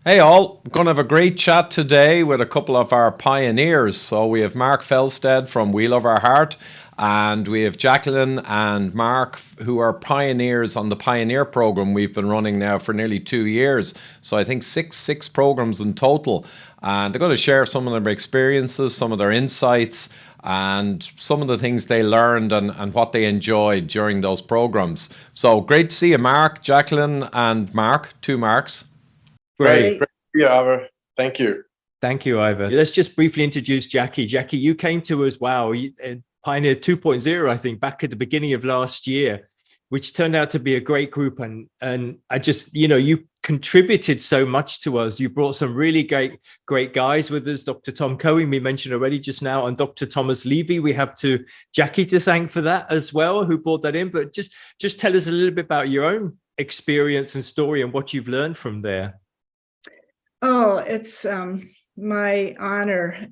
Hey all, we're going to have a great chat today with a couple of our pioneers. So we have Mark Felstead from Wheel of Our Heart, and we have Jacqueline and Mark, who are pioneers on the Pioneer program we've been running now for nearly 2 years. So I think six programs in total. And they're going to share some of their experiences, some of their insights, and some of the things they learned and what they enjoyed during those programs. So great to see you, Mark, Jacqueline, and Mark, two Marks. Great. Great. Yeah, Ivor. Thank you. Thank you, Ivor. Let's just briefly introduce Jackie. Jackie, you came to us, Pioneer 2.0, I think, back at the beginning of last year, which turned out to be a great group. And I just, you contributed so much to us. You brought some really great guys with us. Dr. Tom Cohen, we mentioned already just now, and Dr. Thomas Levy. We have Jackie to thank for that as well, who brought that in. But just tell us a little bit about your own experience and story and what you've learned from there. Oh, it's my honor.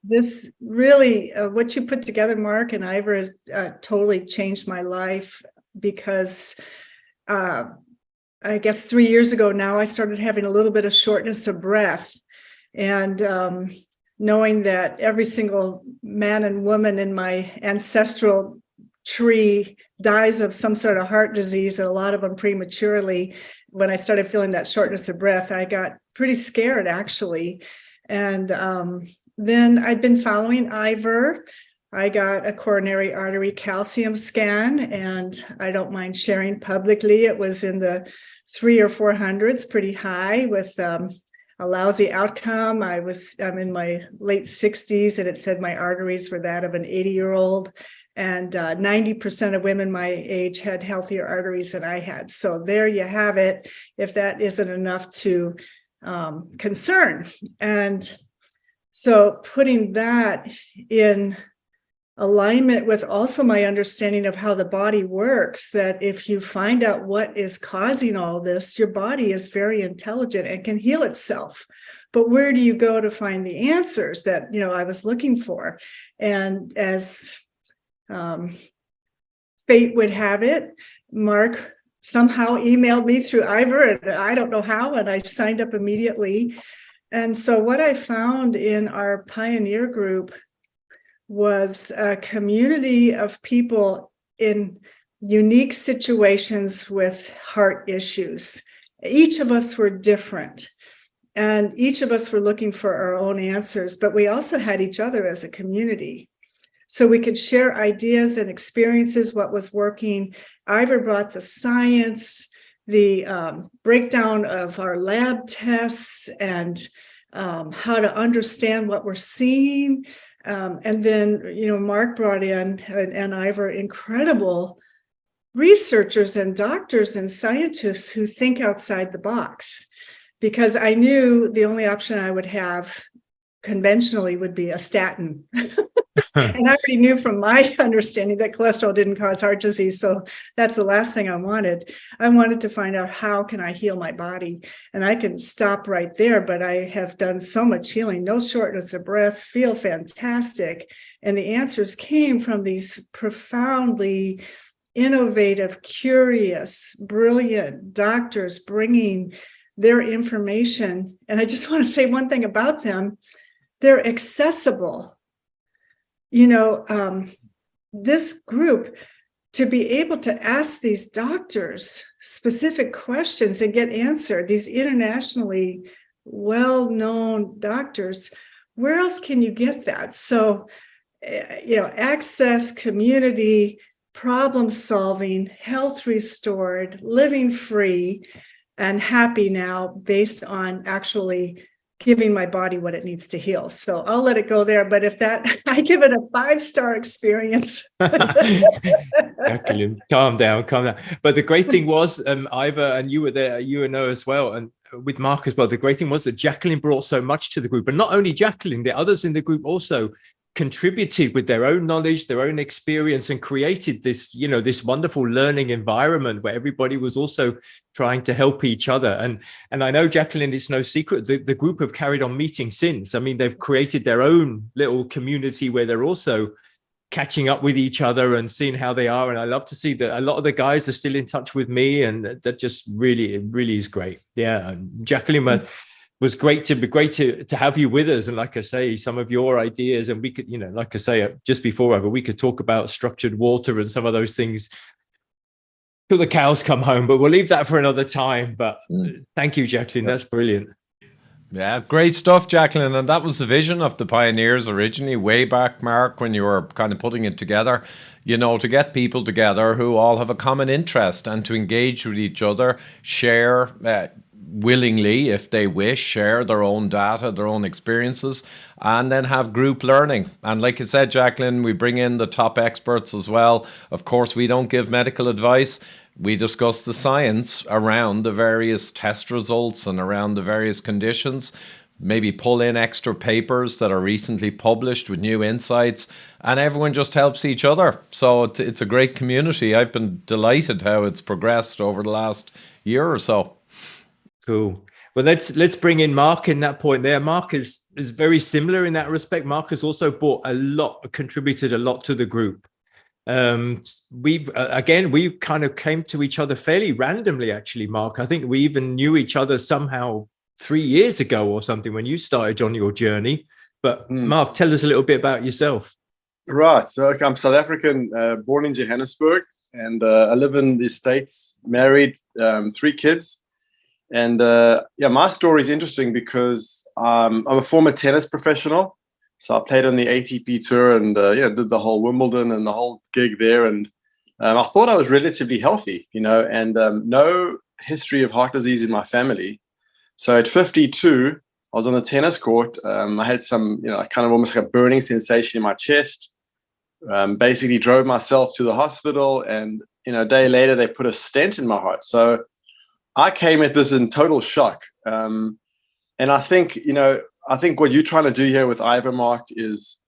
This really, what you put together, Mark and Ivor, has totally changed my life because I guess 3 years ago now, I started having a little bit of shortness of breath. And knowing that every single man and woman in my ancestral tree dies of some sort of heart disease, and a lot of them prematurely. When I started feeling that shortness of breath, I got pretty scared, actually. And then I'd been following Ivor. I got a coronary artery calcium scan, and I don't mind sharing publicly. It was in the 300 or 400s, pretty high, with a lousy outcome. I'm in my late 60s, and it said my arteries were that of an 80-year-old. And 90% of women my age had healthier arteries than I had. So there you have it, if that isn't enough to concern. And so putting that in alignment with also my understanding of how the body works, that if you find out what is causing all this, your body is very intelligent and can heal itself. But where do you go to find the answers that, I was looking for? And as fate would have it, Mark somehow emailed me through Ivor, and I don't know how, and I signed up immediately. And so what I found in our pioneer group was a community of people in unique situations with heart issues. Each of us were different, and each of us were looking for our own answers, but we also had each other as a community. So we could share ideas and experiences, what was working. Ivor brought the science, the breakdown of our lab tests, and how to understand what we're seeing. And then, Mark brought in, and Ivor, incredible researchers and doctors and scientists who think outside the box. Because I knew the only option I would have conventionally would be a statin. And I already knew from my understanding that cholesterol didn't cause heart disease. So that's the last thing I wanted. I wanted to find out, how can I heal my body? And I can stop right there, but I have done so much healing, no shortness of breath, feel fantastic. And the answers came from these profoundly innovative, curious, brilliant doctors bringing their information. And I just want to say one thing about them. They're accessible. This group, to be able to ask these doctors specific questions and get answered, these internationally well-known doctors, where else can you get that? So, access, community, problem solving, health restored, living free and happy now, based on actually giving my body what it needs to heal. So I'll let it go there. But if that, I give it a 5-star experience. Jacqueline, calm down. But the great thing was, Ivor, and you were there, you know as well, and with Mark as well, the great thing was that Jacqueline brought so much to the group. And not only Jacqueline, the others in the group also contributed with their own knowledge, their own experience, and created this, this wonderful learning environment where everybody was also trying to help each other. And I know, Jacqueline, it's no secret, the group have carried on meeting since. I mean, they've created their own little community where they're also catching up with each other and seeing how they are. And I love to see that a lot of the guys are still in touch with me, and that just really, it really is great. Yeah. And Jacqueline, was great to have you with us. And like I say, some of your ideas, and we could, like I say, just before we could talk about structured water and some of those things till the cows come home, but we'll leave that for another time. But thank you, Jacqueline. That's brilliant. Yeah, great stuff, Jacqueline. And that was the vision of the Pioneers originally, way back, Mark, when you were kind of putting it together, to get people together who all have a common interest and to engage with each other, share willingly, if they wish, share their own data, their own experiences, and then have group learning. And like you said, Jacqueline, we bring in the top experts as well. Of course, we don't give medical advice. We discuss the science around the various test results and around the various conditions, maybe pull in extra papers that are recently published with new insights, and everyone just helps each other. So it's a great community. I've been delighted how it's progressed over the last year or so. Cool. Well, let's bring in Mark in that point there. Mark is very similar in that respect. Mark has also contributed a lot to the group. We kind of came to each other fairly randomly, actually, Mark. I think we even knew each other somehow 3 years ago or something when you started on your journey. But Mark, tell us a little bit about yourself. Right. So I'm South African, born in Johannesburg, and I live in the States, married, 3 kids. And my story is interesting because I'm a former tennis professional. So I played on the ATP tour and did the whole Wimbledon and the whole gig there. And I thought I was relatively healthy, and no history of heart disease in my family. So at 52, I was on the tennis court. I had some, kind of almost like a burning sensation in my chest. Basically drove myself to the hospital, and a day later they put a stent in my heart. So I came at this in total shock. And I think, what you're trying to do here with Ivor, Mark, is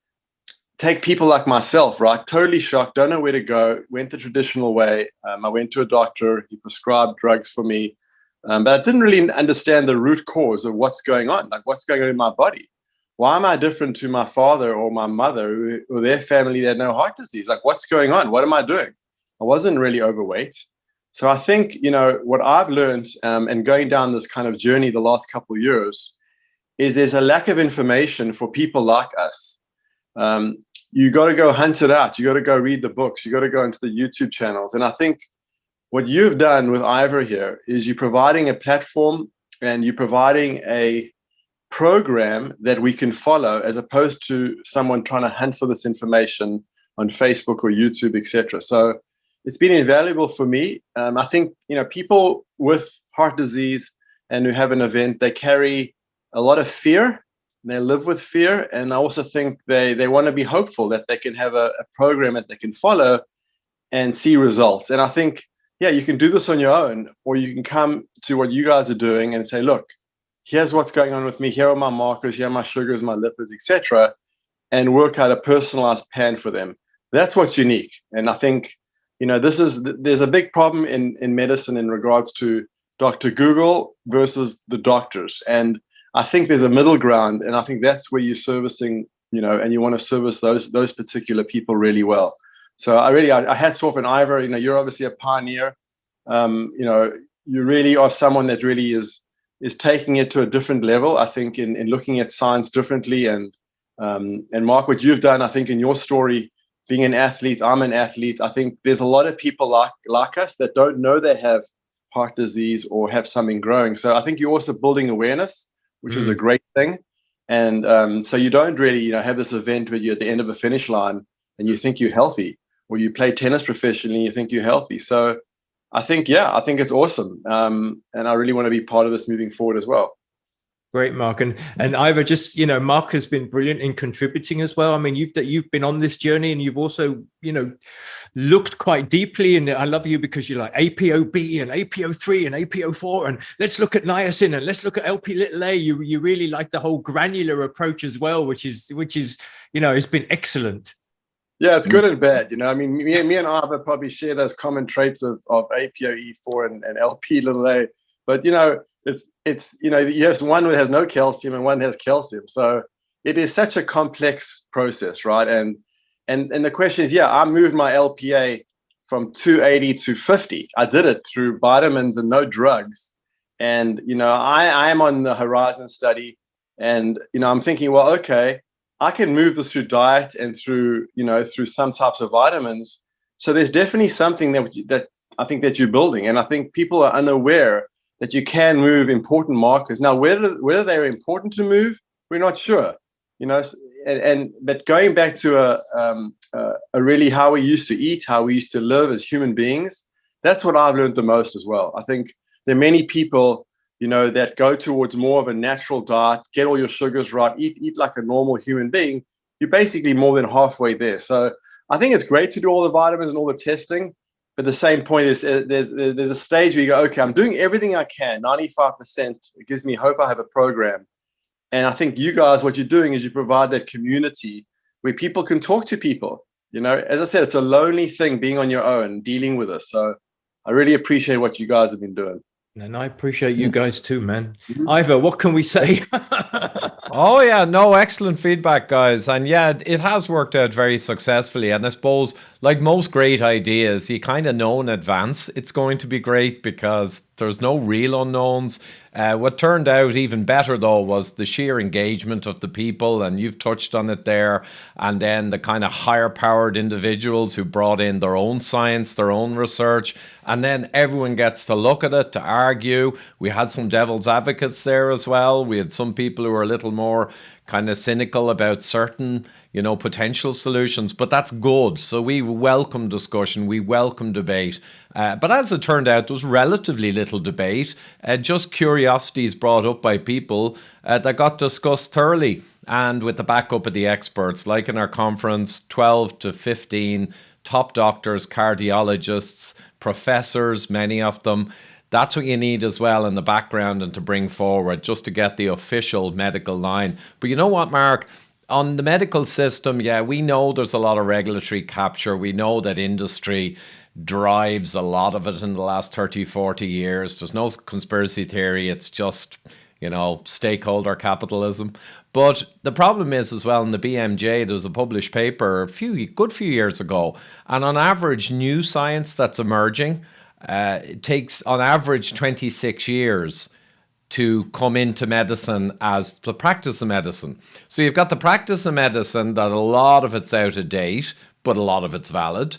take people like myself, right? Totally shocked, don't know where to go, went the traditional way. I went to a doctor, he prescribed drugs for me, but I didn't really understand the root cause of what's going on, like what's going on in my body. Why am I different to my father or my mother or their family that had no heart disease? Like, what's going on? What am I doing? I wasn't really overweight. So I think, what I've learned and going down this kind of journey the last couple of years is there's a lack of information for people like us. You got to go hunt it out. You got to go read the books. You got to go into the YouTube channels. And I think what you've done with Ivor here is you're providing a platform and you're providing a program that we can follow, as opposed to someone trying to hunt for this information on Facebook or YouTube, etc. So it's been invaluable for me. I think, people with heart disease and who have an event, they carry a lot of fear. They live with fear. And I also think they want to be hopeful that they can have a program that they can follow and see results. And I think, you can do this on your own, or you can come to what you guys are doing and say, look, here's what's going on with me. Here are my markers. Here are my sugars, my lipids, etc., and work out a personalized plan for them. That's what's unique. And I think, there's a big problem in medicine in regards to Dr. Google versus the doctors. And I think there's a middle ground. And I think that's where you're servicing, and you want to service those particular people really well. So I hats off. And Ivor, you're obviously a pioneer. You really are someone that really is taking it to a different level, I think, in looking at science differently. And Mark, what you've done, I think, in your story, being an athlete, I'm an athlete. I think there's a lot of people like us that don't know they have heart disease or have something growing. So I think you're also building awareness, which is a great thing. And so you don't really, have this event where you're at the end of a finish line and you think you're healthy, or you play tennis professionally and you think you're healthy. So I think it's awesome. And I really want to be part of this moving forward as well. Great, Mark. And Ivor, just, Mark has been brilliant in contributing as well. I mean, you've been on this journey, and you've also, looked quite deeply. And I love you because you're like APOB and APO3 and APO4, and let's look at niacin and let's look at LP(a). You really like the whole granular approach as well, which is, it's been excellent. Yeah, it's good and bad. I mean, me and Ivor probably share those common traits of APOE4 and LP(a). But, it's yes, one has no calcium and one has calcium. So it is such a complex process, right? And And the question is, yeah, I moved my LPA from 280 to 50. I did it through vitamins and no drugs. And, I am on the Horizon study, and, I'm thinking, well, okay, I can move this through diet and through some types of vitamins. So there's definitely something that I think that you're building. And I think people are unaware that you can move important markers. Now, whether they're important to move, we're not sure, but going back to a really how we used to eat, how we used to live as human beings, that's what I've learned the most as well. I think there are many people, that go towards more of a natural diet, get all your sugars right, eat like a normal human being. You're basically more than halfway there. So I think it's great to do all the vitamins and all the testing. But the same point is there's a stage where you go, okay, I'm doing everything I can, 95%. It gives me hope I have a program. And I think you guys, what you're doing is you provide that community where people can talk to people. As I said, it's a lonely thing being on your own, dealing with this. So I really appreciate what you guys have been doing. And I appreciate you guys too, man. Ivor, what can we say? Oh yeah, no, excellent feedback, guys. And yeah, it has worked out very successfully. And I suppose, like most great ideas, you kind of know in advance it's going to be great because there's no real unknowns. What turned out even better, though, was the sheer engagement of the people, and you've touched on it there, and then the kind of higher-powered individuals who brought in their own science, their own research, and then everyone gets to look at it, to argue. We had some devil's advocates there as well. We had some people who were a little more kind of cynical about certain, potential solutions, but that's good. So we welcome discussion, we welcome debate. But as it turned out, there was relatively little debate, just curiosities brought up by people that got discussed thoroughly and with the backup of the experts, like in our conference, 12 to 15 top doctors, cardiologists, professors, many of them. That's what you need as well in the background and to bring forward just to get the official medical line. But you know what, Mark? On the medical system, yeah, we know there's a lot of regulatory capture. We know that industry drives a lot of it in the last 30, 40 years. There's no conspiracy theory. It's just, stakeholder capitalism. But the problem is as well in the BMJ, there was a published paper a good few years ago. And on average, new science that's emerging, it takes on average 26 years to come into medicine as the practice of medicine. So you've got the practice of medicine that a lot of it's out of date, but a lot of it's valid.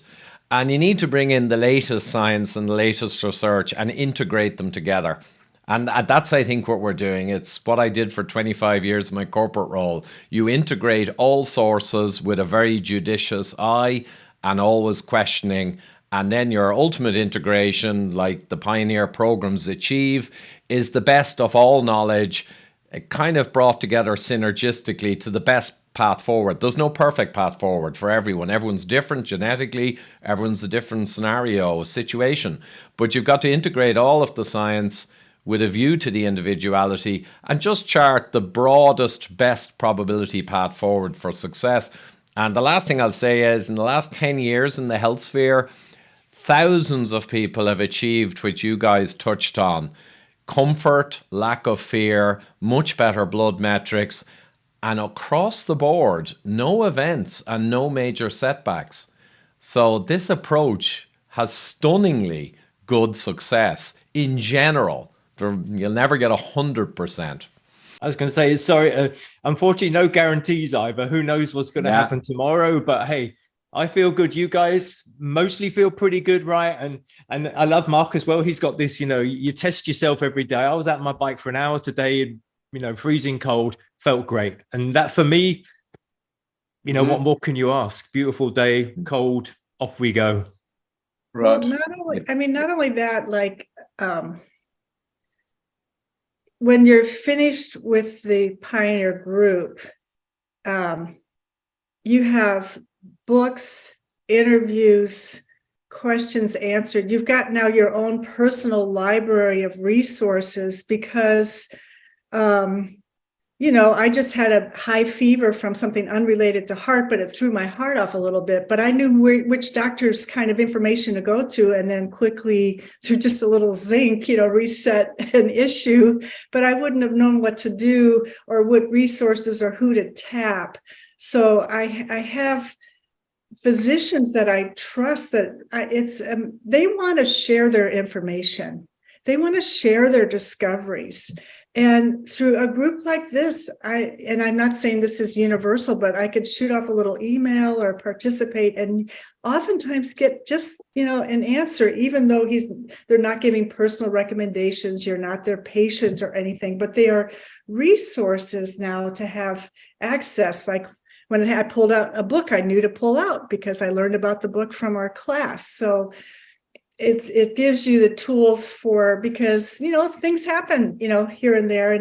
And you need to bring in the latest science and the latest research and integrate them together. And that's, I think, what we're doing. It's what I did for 25 years in my corporate role. You integrate all sources with a very judicious eye and always questioning. And then your ultimate integration, like the Pioneer programs achieve, is the best of all knowledge, kind of brought together synergistically to the best path forward. There's no perfect path forward for everyone. Everyone's different genetically. Everyone's a different scenario, situation. But you've got to integrate all of the science with a view to the individuality and just chart the broadest, best probability path forward for success. And the last thing I'll say is in the last 10 years in the health sphere, thousands of people have achieved what you guys touched on. Comfort, lack of fear, much better blood metrics, and across the board, no events and no major setbacks. So this approach has stunningly good success in general. You'll never get 100%. I was going to say, sorry, unfortunately, no guarantees either. Who knows what's going to happen tomorrow? But hey, I feel good. You guys mostly feel pretty good, right? And I love Mark as well. He's got this, you test yourself every day. I was out on my bike for an hour today and, freezing cold, felt great. And that for me, what more can you ask? Beautiful day, cold, off we go. Right. Well, not only that, like, when you're finished with the Pioneer group, you have books, interviews, questions answered. You've got now your own personal library of resources because, I just had a high fever from something unrelated to heart, but it threw my heart off a little bit. But I knew which doctor's kind of information to go to, and then quickly, through just a little zinc, reset an issue. But I wouldn't have known what to do or what resources or who to tap. So I have physicians that I trust they want to share their information. They want to share their discoveries. And through a group like this, I'm not saying this is universal, but I could shoot off a little email or participate and oftentimes get just, an answer, even though they're not giving personal recommendations, you're not their patient or anything, but they are resources now to have access. Like when I pulled out a book I knew to pull out because I learned about the book from our class. So it gives you the tools because things happen here and there,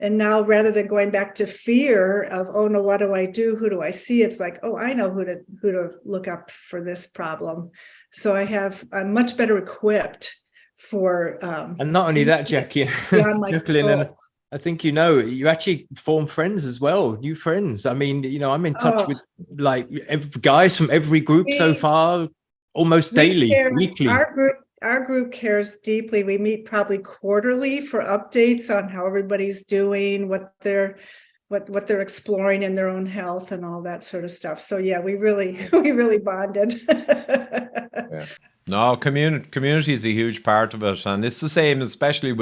and now rather than going back to fear of, oh no, what do I do, who do I see, it's like, oh, I know who to look up for this problem. So I'm much better equipped for and not only that, Jackie, Jacqueline, and I think you actually form friends as well, new friends. I mean, I'm in touch with guys from every group so far. Almost daily, weekly. Our group cares deeply. We meet probably quarterly for updates on how everybody's doing, what they're exploring in their own health and all that sort of stuff. So yeah, we really bonded. Yeah. No, community is a huge part of it, and it's the same, especially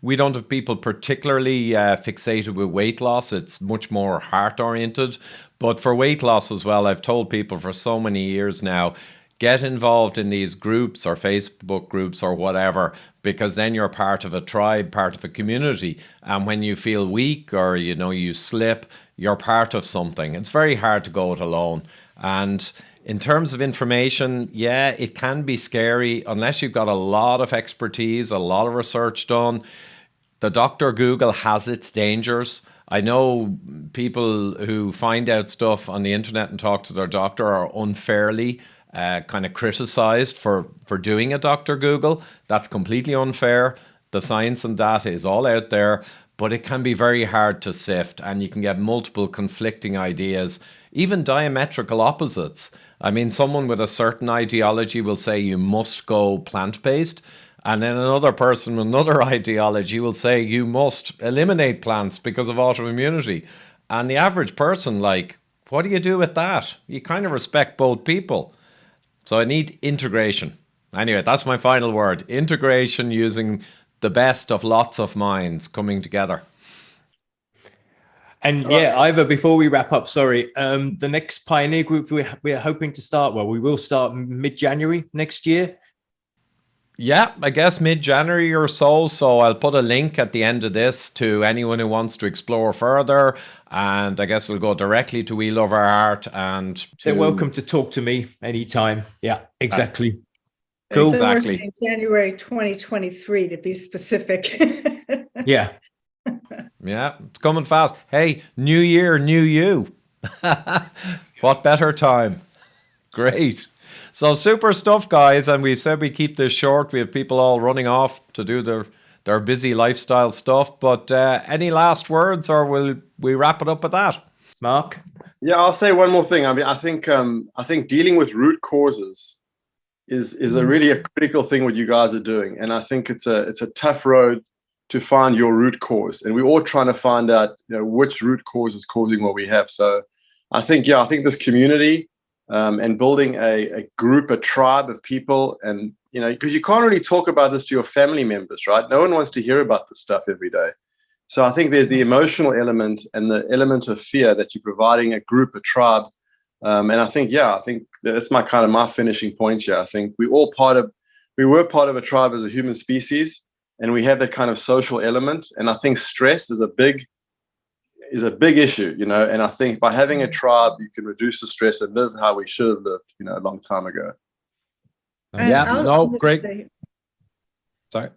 we don't have people particularly fixated with weight loss. It's much more heart oriented, but for weight loss as well, I've told people for so many years now, get involved in these groups or Facebook groups or whatever, because then you're part of a tribe, part of a community. And when you feel weak or, you slip, you're part of something. It's very hard to go it alone. And in terms of information, yeah, it can be scary unless you've got a lot of expertise, a lot of research done. The Dr. Google has its dangers. I know people who find out stuff on the internet and talk to their doctor are unfairly kind of criticized for doing a Dr. Google. That's completely unfair. The science and data is all out there, but it can be very hard to sift, and you can get multiple conflicting ideas, even diametrical opposites. I mean, someone with a certain ideology will say you must go plant-based, and then another person with another ideology will say you must eliminate plants because of autoimmunity. And the average person, what do you do with that? You kind of respect both people. So I need integration. Anyway, that's my final word. Integration, using the best of lots of minds coming together. And yeah, Ivor, before we wrap up, sorry, the next Pioneer group we're hoping to start, we will start mid-January next year. Yeah, I guess mid-January or so. So I'll put a link at the end of this to anyone who wants to explore further. And I guess it'll go directly to We Love Our Heart. And they're welcome to talk to me anytime. Yeah, exactly. Cool. So Exactly. January 2023 to be specific. Yeah. Yeah, it's coming fast. Hey, new year, new you. What better time? Great. So super stuff, guys. And we've said we keep this short. We have people all running off to do their busy lifestyle stuff. But any last words, or will we wrap it up with that? Mark? Yeah, I'll say one more thing. I mean, I think dealing with root causes is really a critical thing what you guys are doing. And I think it's a tough road to find your root cause. And we're all trying to find out, which root cause is causing what we have. So I think this community, and building a group, a tribe of people, and because you can't really talk about this to your family members, right? No one wants to hear about this stuff every day. So I think there's the emotional element and the element of fear that you're providing a group, a tribe, and I think that's my finishing point here. I think we were part of a tribe as a human species, and we have that kind of social element. And I think stress is a big issue, and I think by having a tribe, you can reduce the stress and live how we should have lived, a long time ago. Great. Sorry.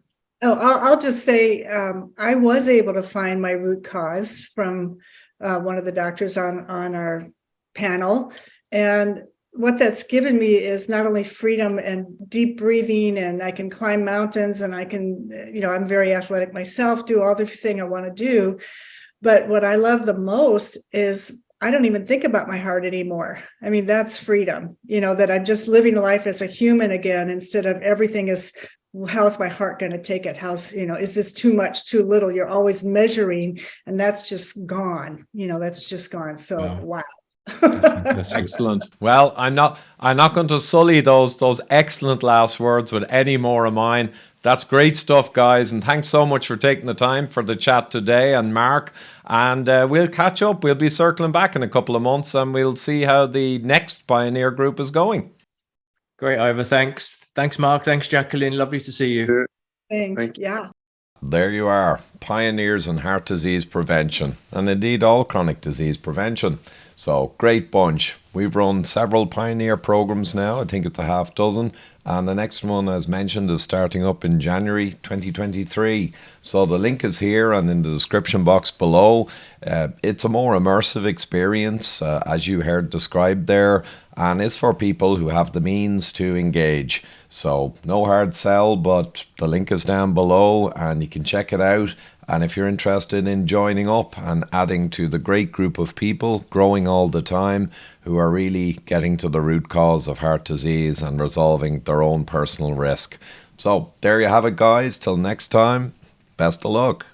I'll just say I was able to find my root cause from one of the doctors on our panel. And what that's given me is not only freedom and deep breathing, and I can climb mountains, and I can, I'm very athletic myself, do all the thing I want to do. But what I love the most is I don't even think about my heart anymore. I mean, that's freedom, that I'm just living life as a human again, instead of everything is, how's my heart going to take it? Is this too much, too little? You're always measuring, and that's just gone. That's just gone. So, wow. Excellent. Well, I'm not going to sully those excellent last words with any more of mine. That's great stuff, guys, and thanks so much for taking the time for the chat today, and Mark. And we'll catch up. We'll be circling back in a couple of months, and we'll see how the next Pioneer group is going. Great, Ivor. Thanks, Mark. Thanks, Jacqueline. Lovely to see you. Thank you. Yeah. There you are, pioneers in heart disease prevention, and indeed all chronic disease prevention. So, great bunch. We've run several pioneer programs now. I think it's a half dozen. And the next one, as mentioned, is starting up in January 2023. So the link is here and in the description box below. It's a more immersive experience, as you heard described there, and it's for people who have the means to engage. So no hard sell, but the link is down below and you can check it out. And if you're interested in joining up and adding to the great group of people growing all the time who are really getting to the root cause of heart disease and resolving their own personal risk. So there you have it, guys. Till next time, best of luck.